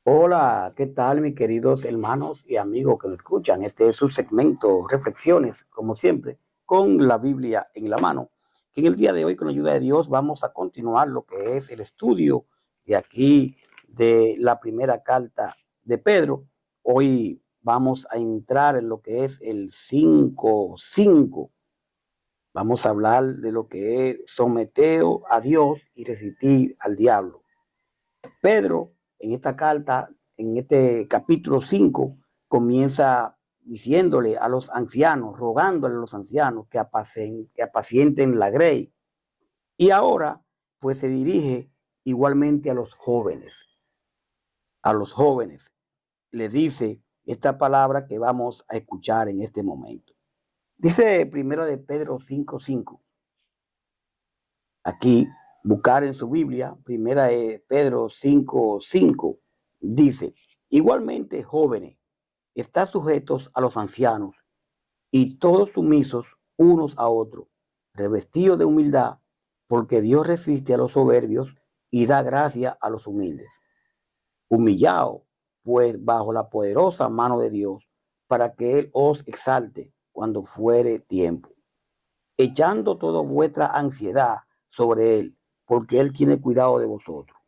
Hola, ¿qué tal mis queridos hermanos y amigos que me escuchan? Este es su segmento Reflexiones, como siempre, con la Biblia en la mano. Que en el día de hoy, con la ayuda de Dios, vamos a continuar lo que es el estudio de aquí de la primera carta de Pedro. Hoy vamos a entrar en lo que es el 5:5. Vamos a hablar de lo que es someteo a Dios y resistir al diablo. Pedro, en esta carta, en este capítulo 5, comienza diciéndole a los ancianos, rogándole a los ancianos que apacienten la grey. Y ahora, pues se dirige igualmente a los jóvenes. A los jóvenes les dice esta palabra que vamos a escuchar en este momento. Dice primero de Pedro 5:5. Aquí, buscar en su Biblia, primera de Pedro 5:5, dice, igualmente jóvenes, están sujetos a los ancianos y todos sumisos unos a otros, revestidos de humildad, porque Dios resiste a los soberbios y da gracia a los humildes. Humillaos, pues, bajo la poderosa mano de Dios, para que Él os exalte cuando fuere tiempo, echando toda vuestra ansiedad sobre Él, porque Él tiene cuidado de vosotros.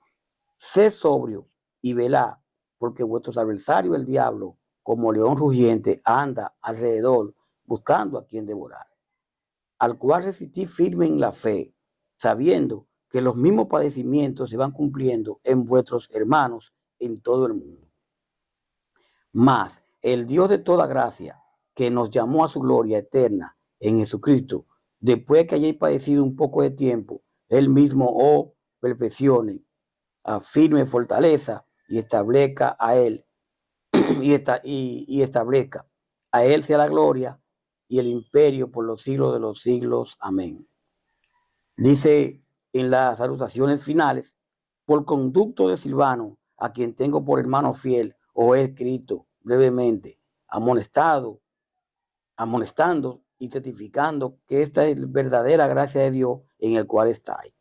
Sed sobrio y velad, porque vuestro adversario, el diablo, como león rugiente, anda alrededor buscando a quien devorar, al cual resistid firme en la fe, sabiendo que los mismos padecimientos se van cumpliendo en vuestros hermanos en todo el mundo. Mas el Dios de toda gracia, que nos llamó a su gloria eterna en Jesucristo, después que hayáis padecido un poco de tiempo, Él mismo os perfeccione, afirme, fortaleza y establezca a Él y establezca. A Él sea la gloria y el imperio por los siglos de los siglos. Amén. Dice en las salutaciones finales, por conducto de Silvano, a quien tengo por hermano fiel, os he escrito brevemente, amonestando y testificando que esta es verdadera gracia de Dios en el cual estáis.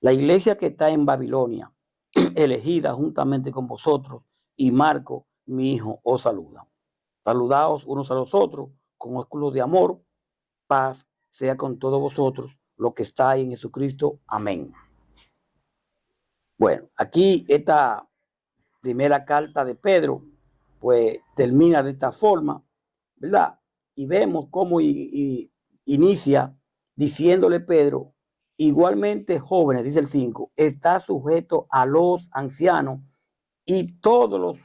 La iglesia que está en Babilonia, elegida juntamente con vosotros, y Marco, mi hijo, os saluda. Saludaos unos a los otros con ósculos de amor. Paz sea con todos vosotros, lo que está en Jesucristo. Amén. Bueno, aquí esta primera carta de Pedro, pues termina de esta forma, ¿verdad? Y vemos cómo inicia diciéndole Pedro, igualmente jóvenes, dice el 5, está sujeto a los ancianos y todos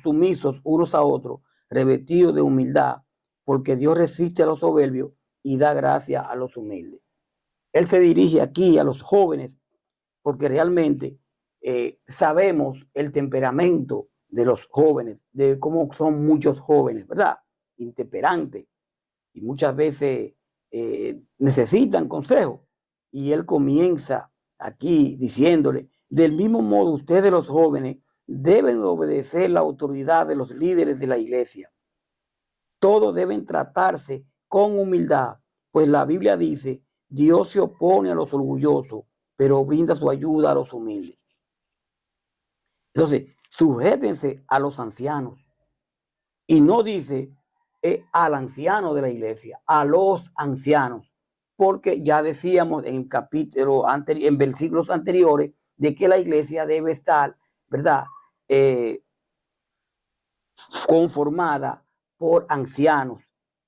sumisos unos a otros, revestidos de humildad, porque Dios resiste a los soberbios y da gracia a los humildes. Él se dirige aquí a los jóvenes porque realmente sabemos el temperamento de los jóvenes, de cómo son muchos jóvenes, ¿verdad? Intemperantes y muchas veces necesitan consejo. Y él comienza aquí diciéndole, del mismo modo ustedes los jóvenes deben obedecer la autoridad de los líderes de la iglesia. Todos deben tratarse con humildad, pues la Biblia dice, Dios se opone a los orgullosos, pero brinda su ayuda a los humildes. Entonces, sujétense a los ancianos. Y no dice al anciano de la iglesia, a los ancianos, porque ya decíamos en en versículos anteriores, de que la iglesia debe estar, ¿verdad? Conformada por ancianos.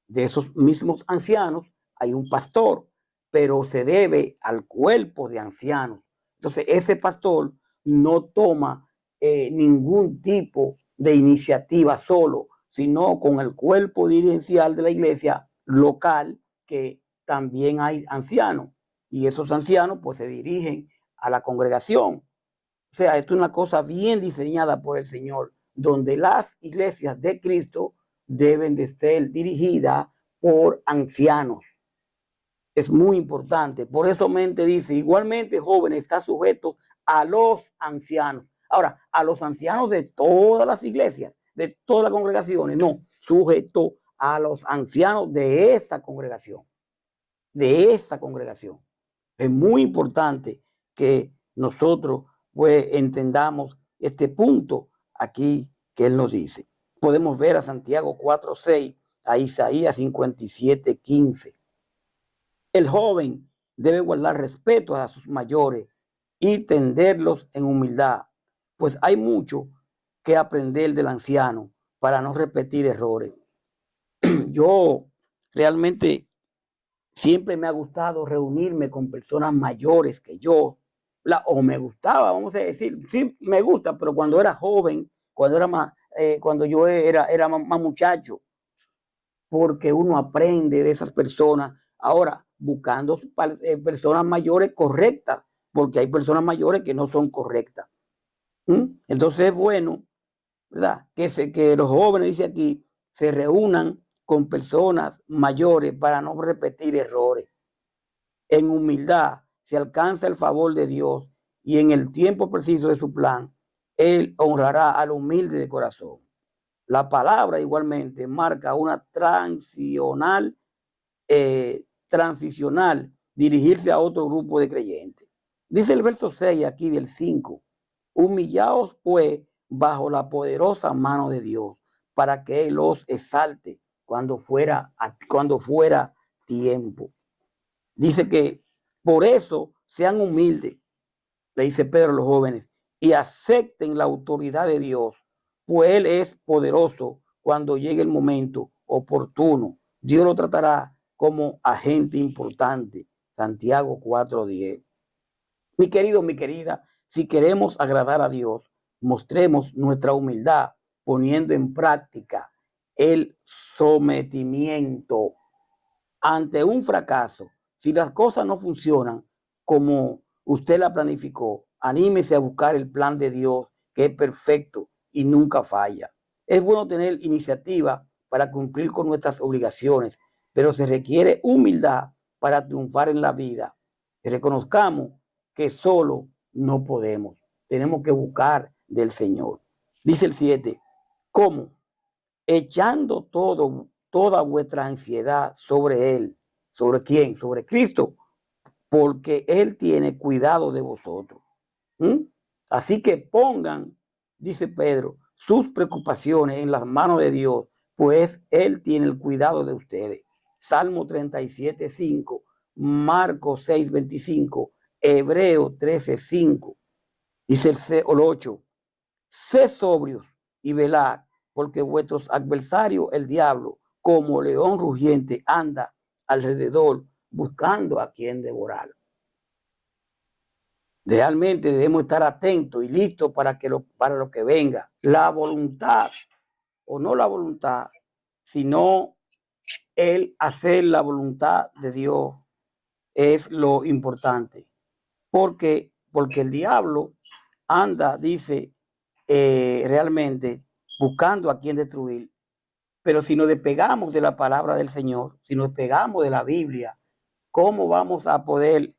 De esos mismos ancianos hay un pastor, pero se debe al cuerpo de ancianos. Entonces, ese pastor no toma ningún tipo de iniciativa solo, sino con el cuerpo dirigencial de la iglesia local, que también hay ancianos. Y esos ancianos pues se dirigen a la congregación. O sea, esto es una cosa bien diseñada por el Señor, donde las iglesias de Cristo deben de ser dirigidas por ancianos. Es muy importante. Por eso mente dice, igualmente jóvenes está sujeto a los ancianos. Ahora, a los ancianos de todas las iglesias, de todas las congregaciones, no, sujeto a los ancianos de esa congregación, de esa congregación. Es muy importante que nosotros pues entendamos este punto aquí que él nos dice. Podemos ver a Santiago 4:6, a Isaías 57:15. El joven debe guardar respeto a sus mayores y tenderlos en humildad, pues hay mucho que aprender del anciano para no repetir errores. Yo realmente siempre me ha gustado reunirme con personas mayores que yo, o me gustaba, vamos a decir, sí me gusta, pero cuando era joven, cuando yo era más muchacho, porque uno aprende de esas personas. Ahora, buscando personas mayores correctas, porque hay personas mayores que no son correctas. Entonces es bueno, ¿verdad? Que los jóvenes, dice aquí, se reúnan con personas mayores para no repetir errores. En humildad se alcanza el favor de Dios y en el tiempo preciso de su plan, Él honrará al humilde de corazón. La palabra igualmente marca una transicional, dirigirse a otro grupo de creyentes. Dice el verso 6 aquí del 5, humillaos pues bajo la poderosa mano de Dios, para que Él los exalte cuando fuera tiempo. Dice que por eso sean humildes, le dice Pedro a los jóvenes, y acepten la autoridad de Dios, pues Él es poderoso cuando llegue el momento oportuno. Dios lo tratará como agente importante. Santiago 4:10. Mi querido, mi querida, si queremos agradar a Dios, mostremos nuestra humildad poniendo en práctica el sometimiento ante un fracaso. Si las cosas no funcionan como usted la planificó, anímese a buscar el plan de Dios, que es perfecto y nunca falla. Es bueno tener iniciativa para cumplir con nuestras obligaciones, pero se requiere humildad para triunfar en la vida. Reconozcamos que solo no podemos. Tenemos que buscar del Señor. Dice el 7, ¿cómo? Echando toda vuestra ansiedad sobre Él. ¿Sobre quién? Sobre Cristo, porque Él tiene cuidado de vosotros. Así que pongan, dice Pedro, sus preocupaciones en las manos de Dios, pues Él tiene el cuidado de ustedes. Salmo 37:5, Marcos 6:25, Hebreos 13:5. Dice el 8, sé sobrios y velad, porque vuestros adversarios, el diablo, como león rugiente, anda alrededor buscando a quien devorar. Realmente debemos estar atentos y listos para lo que venga. La voluntad, o no la voluntad, sino el hacer la voluntad de Dios es lo importante. Porque el diablo anda, dice, realmente buscando a quien destruir. Pero si nos despegamos de la palabra del Señor, si nos despegamos de la Biblia, ¿cómo vamos a poder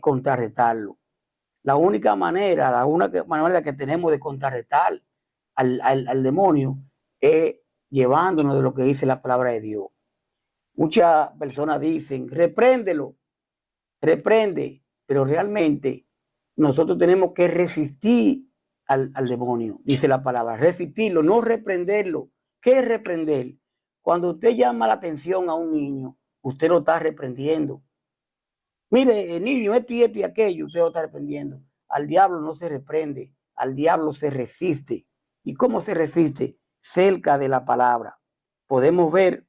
contrarrestarlo? La única manera que tenemos de contrarrestar al demonio es llevándonos de lo que dice la palabra de Dios. Muchas personas dicen, reprende, pero realmente nosotros tenemos que resistir al demonio, dice la palabra, resistirlo, no reprenderlo. ¿Qué es reprender? Cuando usted llama la atención a un niño, usted lo está reprendiendo. Mire, niño, esto y aquello, usted lo está reprendiendo. Al diablo no se reprende, al diablo se resiste. ¿Y cómo se resiste? Cerca de la palabra. Podemos ver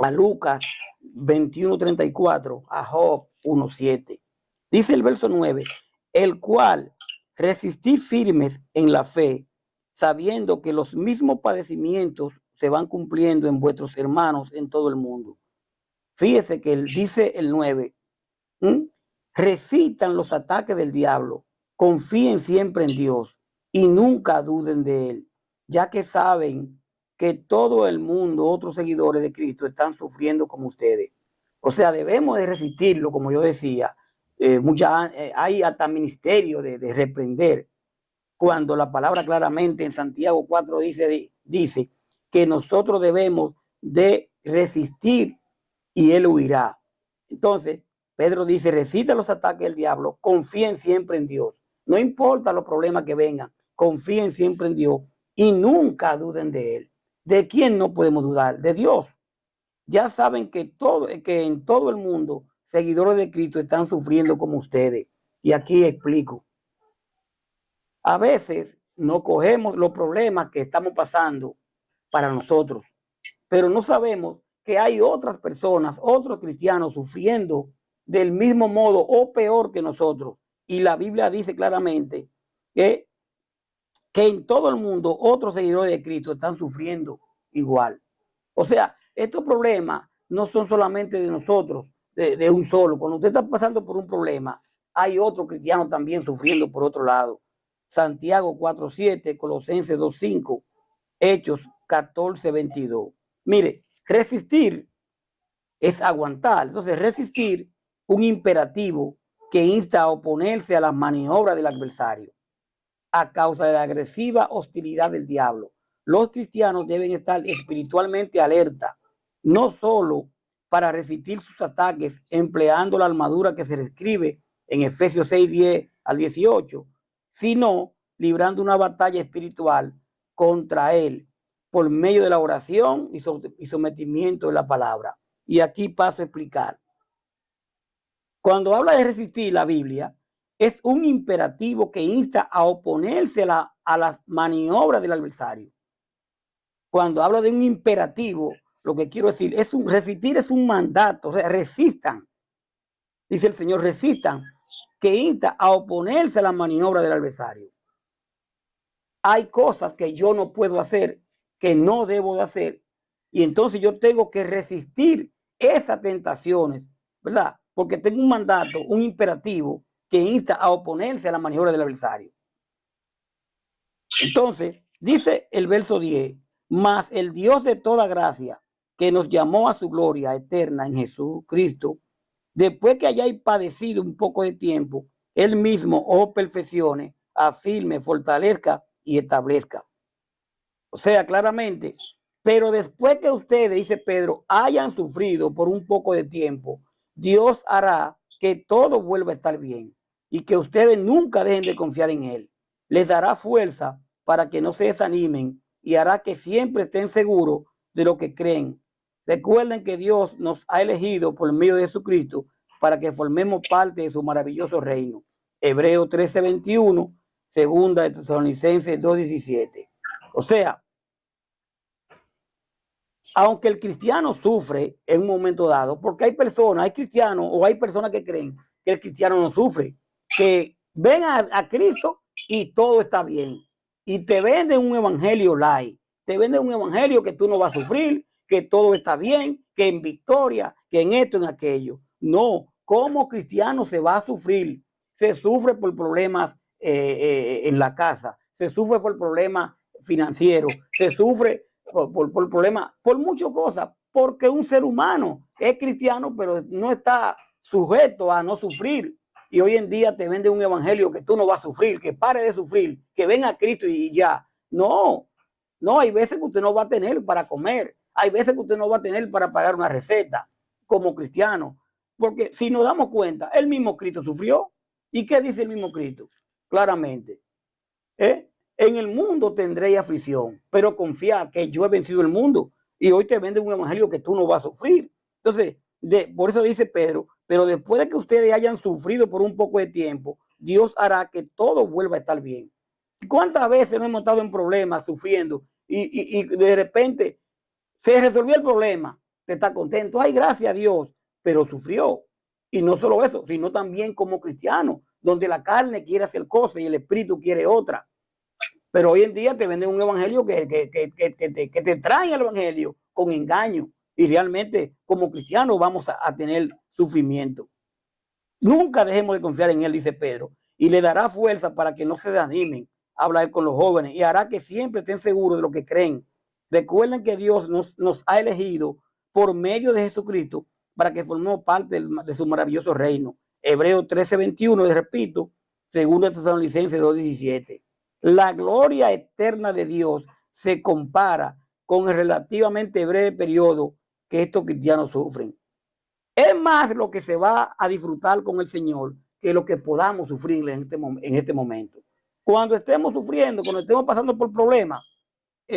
a Lucas 21:34, a Job 1:7. Dice el verso 9, el cual resistí firmes en la fe, sabiendo que los mismos padecimientos se van cumpliendo en vuestros hermanos en todo el mundo. Fíjese que él dice el 9, resistan los ataques del diablo, confíen siempre en Dios y nunca duden de él, ya que saben que todo el mundo, otros seguidores de Cristo, están sufriendo como ustedes. O sea, debemos de resistirlo, como yo decía. Hay hasta ministerio de reprender, cuando la palabra claramente en Santiago 4 dice que nosotros debemos de resistir y él huirá. Entonces, Pedro dice, resista los ataques del diablo, confíen siempre en Dios. No importa los problemas que vengan, confíen siempre en Dios y nunca duden de Él. ¿De quién no podemos dudar? De Dios. Ya saben que en todo el mundo seguidores de Cristo están sufriendo como ustedes. Y aquí explico. A veces no cogemos los problemas que estamos pasando para nosotros, pero no sabemos que hay otras personas, otros cristianos sufriendo del mismo modo o peor que nosotros. Y la Biblia dice claramente que en todo el mundo otros seguidores de Cristo están sufriendo igual. O sea, estos problemas no son solamente de nosotros, de un solo. Cuando usted está pasando por un problema, hay otro cristiano también sufriendo por otro lado. Santiago 4:7, Colosenses 2:5, Hechos 14:22. Mire, resistir es aguantar. Entonces, resistir un imperativo que insta a oponerse a las maniobras del adversario a causa de la agresiva hostilidad del diablo. Los cristianos deben estar espiritualmente alerta, no solo para resistir sus ataques empleando la armadura que se describe en Efesios 6:10-18, sino librando una batalla espiritual contra él por medio de la oración y sometimiento de la palabra. Y aquí paso a explicar. Cuando habla de resistir la Biblia, es un imperativo que insta a oponerse a las maniobras del adversario. Cuando hablo de un imperativo, lo que quiero decir es resistir es un mandato, o sea, resistan. Dice el Señor, resistan, que insta a oponerse a las maniobras del adversario. Hay cosas que yo no puedo hacer, que no debo de hacer, y entonces yo tengo que resistir esas tentaciones, ¿verdad? Porque tengo un mandato, un imperativo que insta a oponerse a la maniobra del adversario. Entonces, dice el verso 10, mas el Dios de toda gracia, que nos llamó a su gloria eterna en Jesucristo, después que hayáis padecido un poco de tiempo, Él mismo os perfeccione, afirme, fortalezca y establezca. O sea, claramente, pero después que ustedes, dice Pedro, hayan sufrido por un poco de tiempo, Dios hará que todo vuelva a estar bien y que ustedes nunca dejen de confiar en Él. Les dará fuerza para que no se desanimen y hará que siempre estén seguros de lo que creen. Recuerden que Dios nos ha elegido por medio de Jesucristo para que formemos parte de su maravilloso reino. Hebreos 13:21, segunda de Tesalonicenses 2:17. O sea, aunque el cristiano sufre en un momento dado, porque hay cristianos o hay personas que creen que el cristiano no sufre, que ven a Cristo y todo está bien. Y te venden un evangelio light, te venden un evangelio que tú no vas a sufrir, que todo está bien, que en victoria, que en esto, en aquello. No, como cristiano se va a sufrir. Se sufre por problemas en la casa, se sufre por problemas financieros, se sufre por problemas, por muchas cosas, porque un ser humano es cristiano, pero no está sujeto a no sufrir. Y hoy en día te vende un evangelio que tú no vas a sufrir, que pare de sufrir, que venga a Cristo y ya. No, no, hay veces que usted no va a tener para comer, hay veces que usted no va a tener para pagar una receta como cristiano, porque si nos damos cuenta, el mismo Cristo sufrió. ¿Y qué dice el mismo Cristo? Claramente, en el mundo tendréis aflicción, pero confía que yo he vencido el mundo. Y hoy te vende un evangelio que tú no vas a sufrir. Entonces, por eso dice Pedro, pero después de que ustedes hayan sufrido por un poco de tiempo, Dios hará que todo vuelva a estar bien. ¿Cuántas veces no hemos estado en problemas, sufriendo, y de repente se resolvió el problema? Te está contento, ay, gracias a Dios, pero sufrió. Y no solo eso, sino también como cristiano, donde la carne quiere hacer cosas y el espíritu quiere otra. Pero hoy en día te venden un evangelio que te trae el evangelio con engaño. Y realmente como cristianos vamos a tener sufrimiento. Nunca dejemos de confiar en Él, dice Pedro. Y le dará fuerza para que no se desanimen a hablar con los jóvenes. Y hará que siempre estén seguros de lo que creen. Recuerden que Dios nos ha elegido por medio de Jesucristo para que formemos parte de su maravilloso reino. Hebreos 13:21, les repito, 2 Tesalonicenses 2:17. La gloria eterna de Dios se compara con el relativamente breve periodo que estos cristianos sufren. Es más lo que se va a disfrutar con el Señor que lo que podamos sufrir en este momento. Cuando estemos sufriendo, cuando estemos pasando por problemas,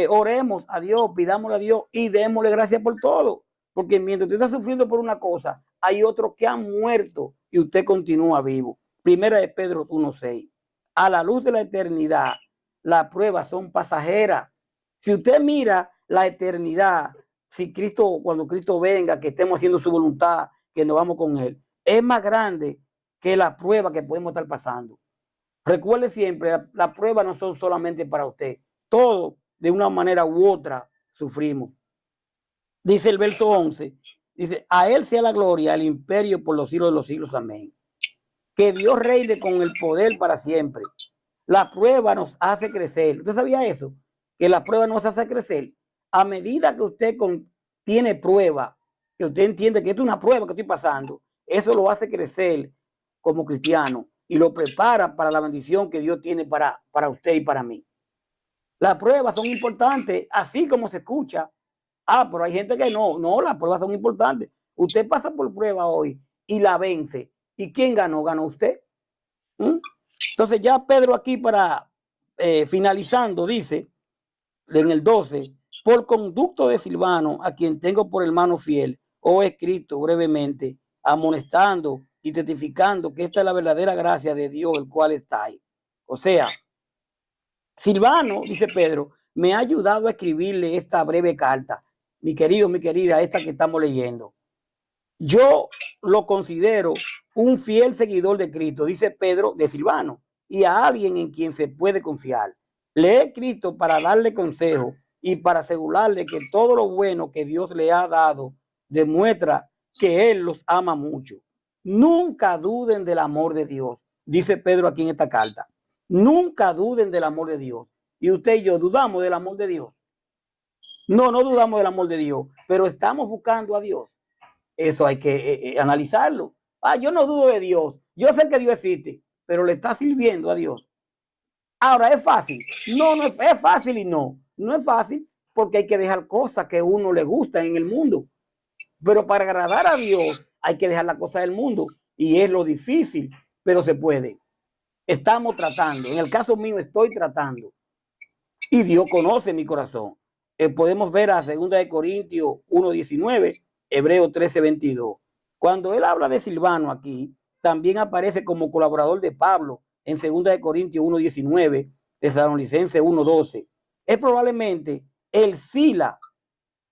oremos a Dios, pidámosle a Dios y démosle gracias por todo. Porque mientras usted está sufriendo por una cosa, hay otros que han muerto y usted continúa vivo. Primera de Pedro 1:6. A la luz de la eternidad, las pruebas son pasajeras. Si usted mira la eternidad, si Cristo, cuando Cristo venga, que estemos haciendo su voluntad, que nos vamos con Él, es más grande que la prueba que podemos estar pasando. Recuerde siempre, las pruebas no son solamente para usted. Todos, de una manera u otra, sufrimos. Dice el verso 11, dice, a Él sea la gloria, el imperio por los siglos de los siglos. Amén. Que Dios reine con el poder para siempre. La prueba nos hace crecer. ¿Usted sabía eso? Que la prueba nos hace crecer. A medida que usted tiene prueba, que usted entiende que esto es una prueba que estoy pasando, eso lo hace crecer como cristiano y lo prepara para la bendición que Dios tiene para usted y para mí. Las pruebas son importantes, así como se escucha. Pero hay gente que no, las pruebas son importantes. Usted pasa por prueba hoy y la vence. ¿Y quién ganó? Ganó usted. Entonces ya Pedro aquí para finalizando dice en el 12, por conducto de Silvano, a quien tengo por hermano fiel, he escrito brevemente, amonestando y testificando que esta es la verdadera gracia de Dios, el cual está ahí. O sea, Silvano, dice Pedro, me ha ayudado a escribirle esta breve carta. Mi querido, mi querida, esta que estamos leyendo. Yo lo considero un fiel seguidor de Cristo, dice Pedro de Silvano, y a alguien en quien se puede confiar. Le he escrito para darle consejo y para asegurarle que todo lo bueno que Dios le ha dado demuestra que Él los ama mucho. Nunca duden del amor de Dios, dice Pedro aquí en esta carta. Nunca duden del amor de Dios. Y usted y yo dudamos del amor de Dios. No dudamos del amor de Dios, pero estamos buscando a Dios. Eso hay que analizarlo. Yo no dudo de Dios. Yo sé que Dios existe, pero le está sirviendo a Dios. Ahora, ¿es fácil? No es fácil y no. No es fácil porque hay que dejar cosas que a uno le gustan en el mundo. Pero para agradar a Dios hay que dejar las cosas del mundo. Y es lo difícil, pero se puede. Estamos tratando. En el caso mío estoy tratando. Y Dios conoce mi corazón. Podemos ver a 2 Corintios 1:19, Hebreos 13:22. Cuando él habla de Silvano aquí, también aparece como colaborador de Pablo en 2 Corintios 1:19, Tesalonicenses 1:12. Es probablemente el Sila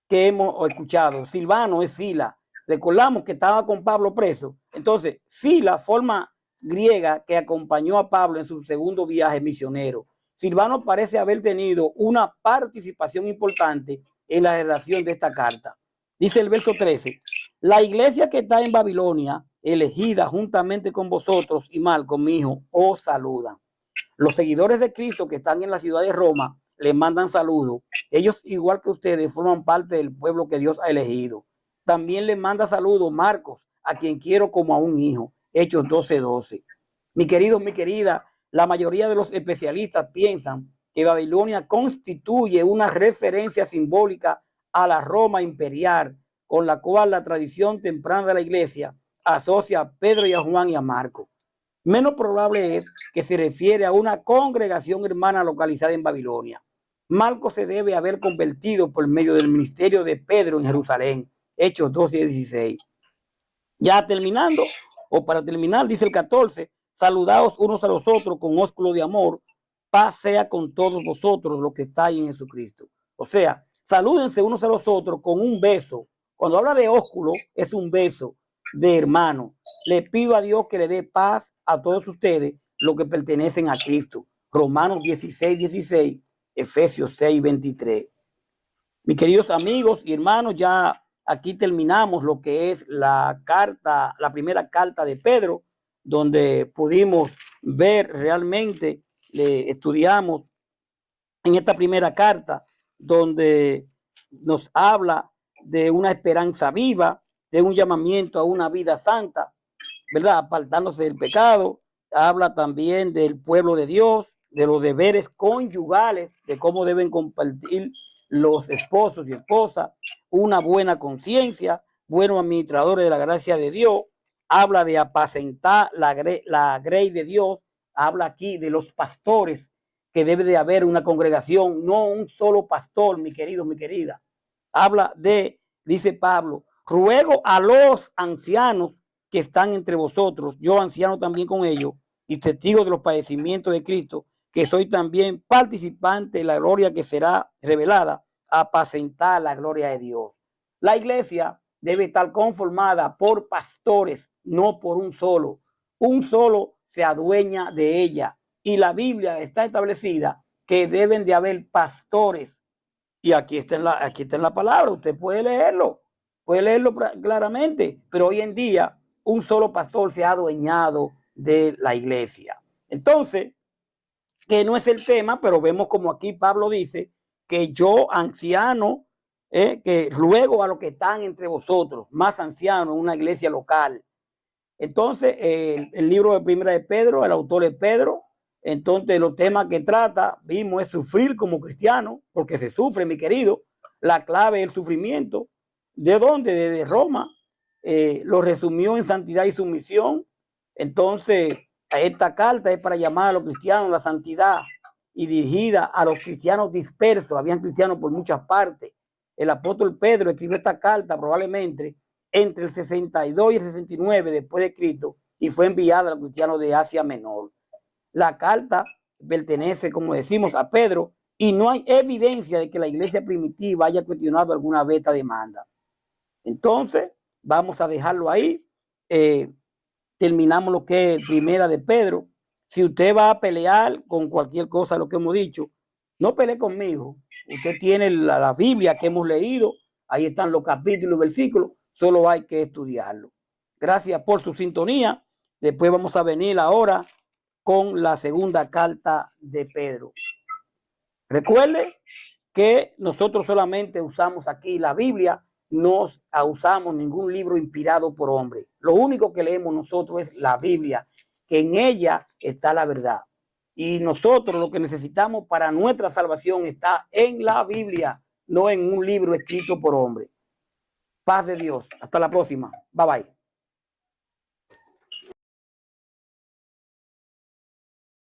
que hemos escuchado. Silvano es Sila. Recordamos que estaba con Pablo preso. Entonces, Sila, forma griega que acompañó a Pablo en su segundo viaje misionero. Silvano parece haber tenido una participación importante en la redacción de esta carta. Dice el verso 13, la iglesia que está en Babilonia, elegida juntamente con vosotros y Marcos, mi hijo, os saludan. Los seguidores de Cristo que están en la ciudad de Roma les mandan saludos. Ellos, igual que ustedes, forman parte del pueblo que Dios ha elegido. También les manda saludos Marcos, a quien quiero como a un hijo. Hechos 12:12. Mi querido, mi querida, la mayoría de los especialistas piensan que Babilonia constituye una referencia simbólica a la Roma imperial, con la cual la tradición temprana de la iglesia asocia a Pedro y a Juan y a Marcos. Menos probable es que se refiere a una congregación hermana localizada en Babilonia. Marcos se debe haber convertido por medio del ministerio de Pedro en Jerusalén. Hechos 12:16. Ya terminando, o para terminar, dice el 14, saludaos unos a los otros con ósculo de amor, paz sea con todos vosotros los que estáis en Jesucristo. O sea, salúdense unos a los otros con un beso. Cuando habla de ósculo, es un beso de hermano. Le pido a Dios que le dé paz a todos ustedes, los que pertenecen a Cristo. Romanos 16:16, Efesios 6:23. Mis queridos amigos y hermanos, ya aquí terminamos lo que es la carta, la primera carta de Pedro, donde pudimos ver realmente, estudiamos en esta primera carta, donde nos habla de una esperanza viva, de un llamamiento a una vida santa, ¿verdad? Apartándose del pecado. Habla también del pueblo de Dios, de los deberes conyugales, de cómo deben compartir los esposos y esposas, una buena conciencia, buenos administradores de la gracia de Dios. Habla de apacentar la grey de Dios habla aquí de los pastores, que debe de haber una congregación, no un solo pastor, mi querido, mi querida. Habla de, dice Pablo, ruego a los ancianos que están entre vosotros, yo anciano también con ellos, y testigo de los padecimientos de Cristo, que soy también participante de la gloria que será revelada, a apacentar la gloria de Dios. La iglesia debe estar conformada por pastores, no por un solo. Un solo se adueña de ella. Y la Biblia está establecida que deben de haber pastores. Y aquí está en la palabra, usted puede leerlo claramente, pero hoy en día un solo pastor se ha adueñado de la iglesia. Entonces, que no es el tema, pero vemos como aquí Pablo dice que yo, anciano, que luego a los que están entre vosotros, más ancianos en una iglesia local. Entonces, el libro de Primera de Pedro, el autor es Pedro. Entonces, los temas que trata, vimos, es sufrir como cristiano, porque se sufre, mi querido. La clave es el sufrimiento. ¿De dónde? Desde Roma. Lo resumió en santidad y sumisión. Entonces, esta carta es para llamar a los cristianos a la santidad y dirigida a los cristianos dispersos. Habían cristianos por muchas partes. El apóstol Pedro escribió esta carta probablemente entre el 62 y el 69 después de Cristo y fue enviada a los cristianos de Asia Menor. La carta pertenece, como decimos, a Pedro y no hay evidencia de que la iglesia primitiva haya cuestionado alguna vez esta demanda. Entonces, vamos a dejarlo ahí. Terminamos lo que es Primera de Pedro. Si usted va a pelear con cualquier cosa, lo que hemos dicho, no pelee conmigo. Usted tiene la Biblia que hemos leído, ahí están los capítulos y versículos, solo hay que estudiarlo. Gracias por su sintonía. Después vamos a venir ahora con la segunda carta de Pedro. Recuerde que nosotros solamente usamos aquí la Biblia, no usamos ningún libro inspirado por hombre. Lo único que leemos nosotros es la Biblia, que en ella está la verdad. Y nosotros lo que necesitamos para nuestra salvación está en la Biblia, no en un libro escrito por hombre. Paz de Dios. Hasta la próxima. Bye bye.